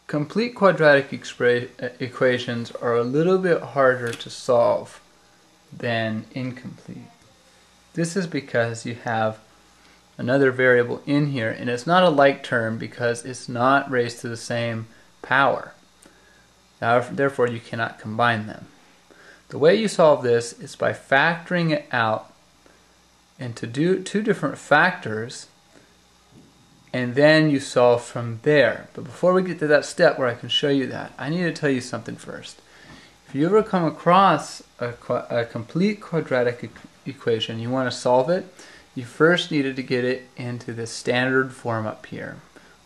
complete quadratic equations are a little bit harder to solve than incomplete. This is because you have another variable in here, and it's not a like term because it's not raised to the same power. Therefore, you cannot combine them. The way you solve this is by factoring it out into two different factors, and then you solve from there. But before we get to that step where I can show you that, I need to tell you something first. If you ever come across a complete quadratic equation, you want to solve it, you first needed to get it into the standard form up here,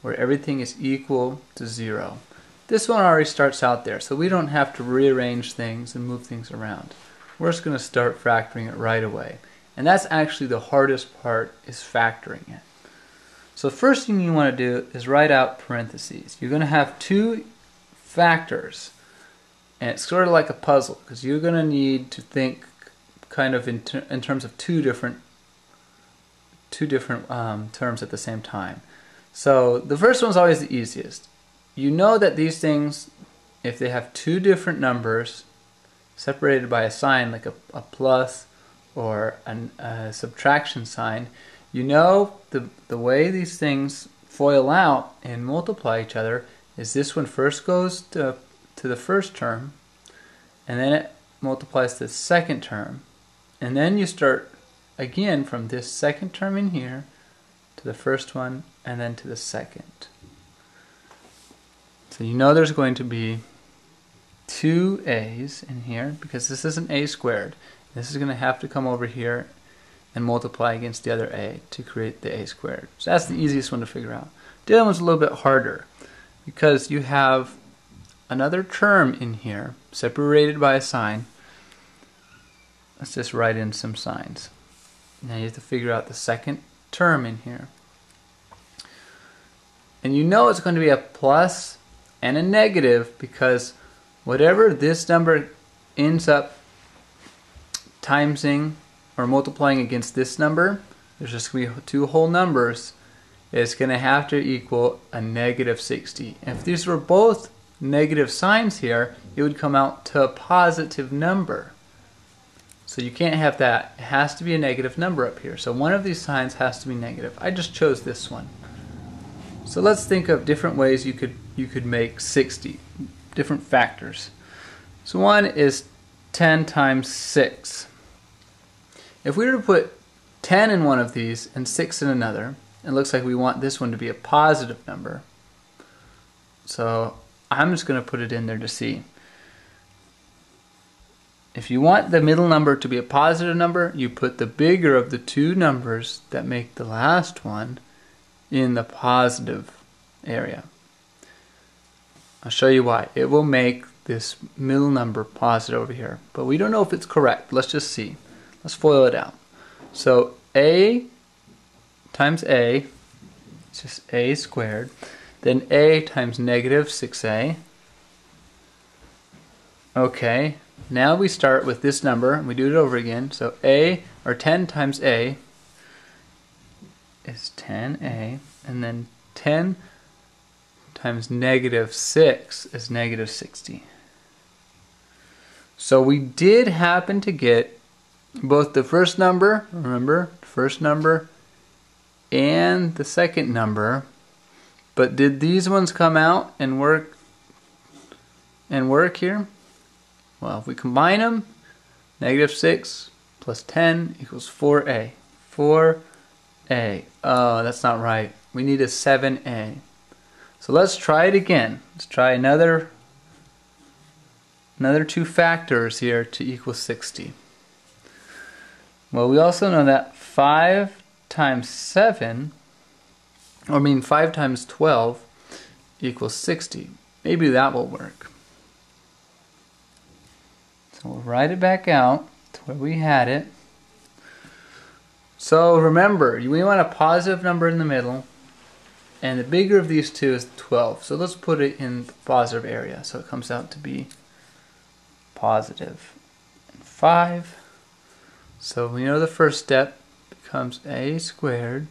where everything is equal to 0. This one already starts out there, so we don't have to rearrange things and move things around. We're just going to start factoring it right away. And that's actually the hardest part, is factoring it. So the first thing you want to do is write out parentheses. You're going to have two factors, and it's sort of like a puzzle, because you're going to need to think kind of in terms of two different terms at the same time. So the first one's always the easiest. You know that these things, if they have two different numbers separated by a sign like a plus or a subtraction sign, you know the way these things FOIL out and multiply each other is this one first goes to the first term, and then it multiplies the second term, and then you start again from this second term in here to the first one, and then to the second. So you know there's going to be two a's in here, because this is an a squared. This is going to have to come over here and multiply against the other a to create the a squared. So that's the easiest one to figure out. The other one's a little bit harder, because you have another term in here separated by a sign. Let's just write in some signs. Now you have to figure out the second term in here. And you know it's going to be a plus and a negative, because whatever this number ends up timesing or multiplying against this number, there's just going to be two whole numbers, it's going to have to equal a negative 60. And if these were both negative signs here, it would come out to a positive number. So you can't have that. It has to be a negative number up here. So one of these signs has to be negative. I just chose this one. So let's think of different ways you could make 60, different factors. So one is 10 times 6. If we were to put 10 in one of these and 6 in another, it looks like we want this one to be a positive number. So I'm just going to put it in there to see. If you want the middle number to be a positive number, you put the bigger of the two numbers that make the last one in the positive area. I'll show you why. It will make this middle number positive over here, but we don't know if it's correct. Let's just see. Let's FOIL it out. So a times a, it's just a squared, then a times negative 6a. Okay, now we start with this number and we do it over again. So a, or 10 times a, is 10a, and then 10 times negative 6 is negative 60. So we did happen to get both the first number, remember, first number, and the second number, but did these ones come out and work here? Well, if we combine them, negative 6 plus 10 equals 4a. 4a. Oh, that's not right. We need a 7a. So let's try it again. Let's try another two factors here to equal 60. Well, we also know that 5 times 7, or 5 times 12 equals 60. Maybe that will work. So we'll write it back out to where we had it. So remember, we want a positive number in the middle, and the bigger of these two is 12. So let's put it in the positive area. So it comes out to be positive 5. So we know the first step becomes a squared,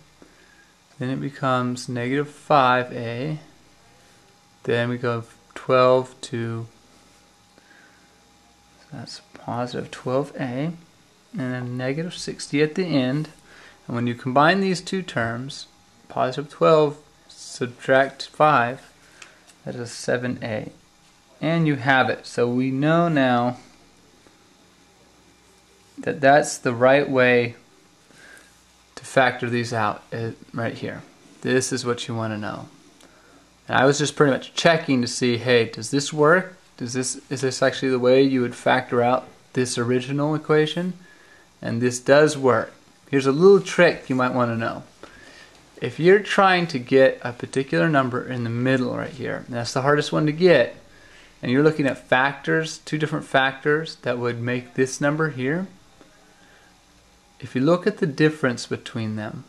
then it becomes negative 5a, Then we go 12 to, so that's positive 12a, and then negative 60 at the end. And when you combine these two terms, positive 12 subtract 5, that is 7a. And you have it. So we know now that that's the right way to factor these out right here. This is what you want to know. And I was just pretty much checking to see, hey, does this work? Is this actually the way you would factor out this original equation? And this does work. Here's a little trick you might want to know. If you're trying to get a particular number in the middle right here, and that's the hardest one to get, and you're looking at factors, two different factors that would make this number here, if you look at the difference between them,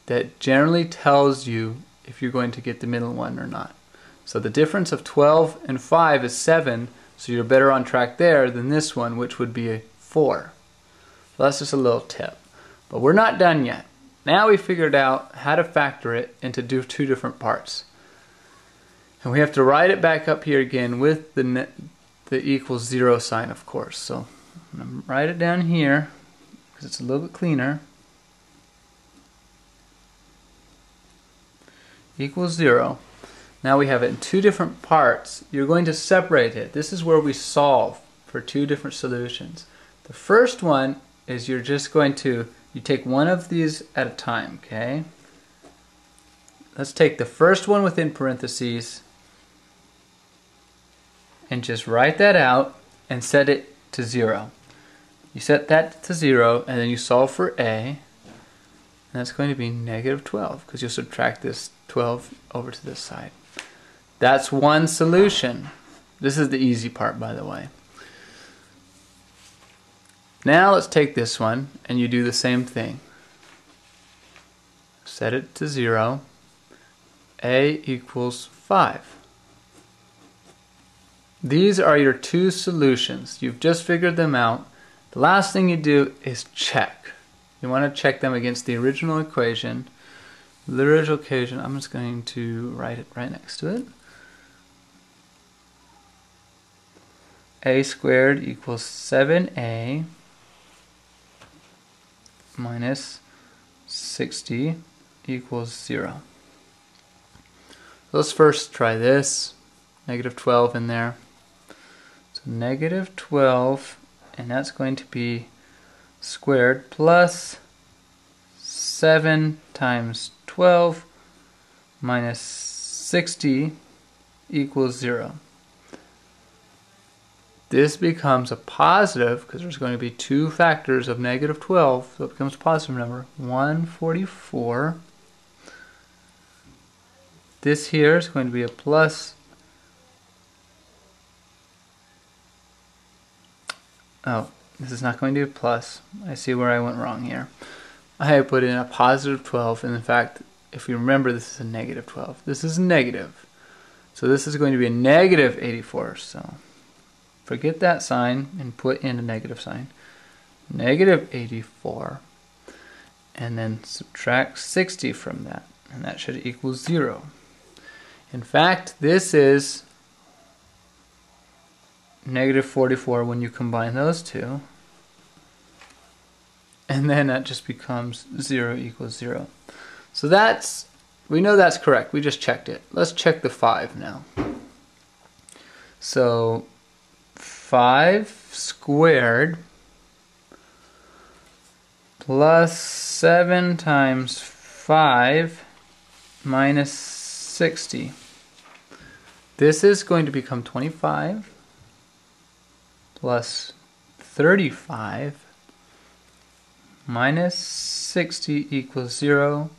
that generally tells you if you're going to get the middle one or not. So the difference of 12 and 5 is 7, so you're better on track there than this one, which would be a 4. So that's just a little tip. But we're not done yet. Now we figured out how to factor it into two different parts. And we have to write it back up here again with the equals 0 sign, of course. So I'm going to write it down here because it's a little bit cleaner. Equals 0. Now we have it in two different parts. You're going to separate it. This is where we solve for two different solutions. The first one is you're just going to, you take one of these at a time, okay? Let's take the first one within parentheses and just write that out and set it to 0. You set that to 0 and then you solve for a, and that's going to be negative 12 because you'll subtract this 12 over to this side. That's one solution. This is the easy part, by the way. Now let's take this one and you do the same thing. Set it to 0. A equals 5. These are your two solutions. You've just figured them out. The last thing you do is check. You want to check them against the original equation. The original equation, I'm just going to write it right next to it. A squared equals 7a minus 60 equals 0. Let's first try this. Negative 12 in there. So negative 12, and that's going to be squared plus 7 times 12 minus 60 equals 0. This becomes a positive because there's going to be two factors of negative 12, so it becomes a positive number, 144. This here is going to be a plus. Oh, this is not going to be a plus. I see where I went wrong here. I put in a positive 12, and in fact, if you remember, this is a negative 12. This is negative. So this is going to be a negative 84. So forget that sign and put in a negative sign. Negative 84. And then subtract 60 from that. And that should equal 0. In fact, this is negative 44 when you combine those two. And then that just becomes 0 equals 0. So that's, we know that's correct. We just checked it. Let's check the 5 now. So 5 squared plus 7 times 5 minus 60. This is going to become 25 plus 35 minus 60 equals 0.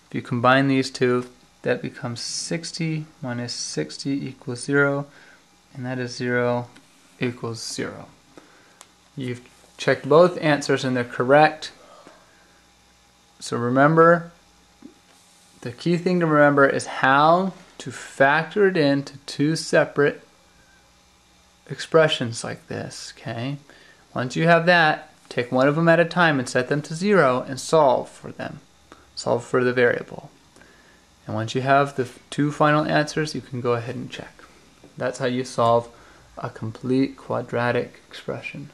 If you combine these two, that becomes 60 minus 60 equals 0, and that is 0 equals 0. You've checked both answers and they're correct. So remember, the key thing to remember is how to factor it into two separate expressions like this, okay? Once you have that, take one of them at a time and set them to 0 and solve for them. Solve for the variable. And once you have the two final answers, you can go ahead and check. That's how you solve a complete quadratic expression.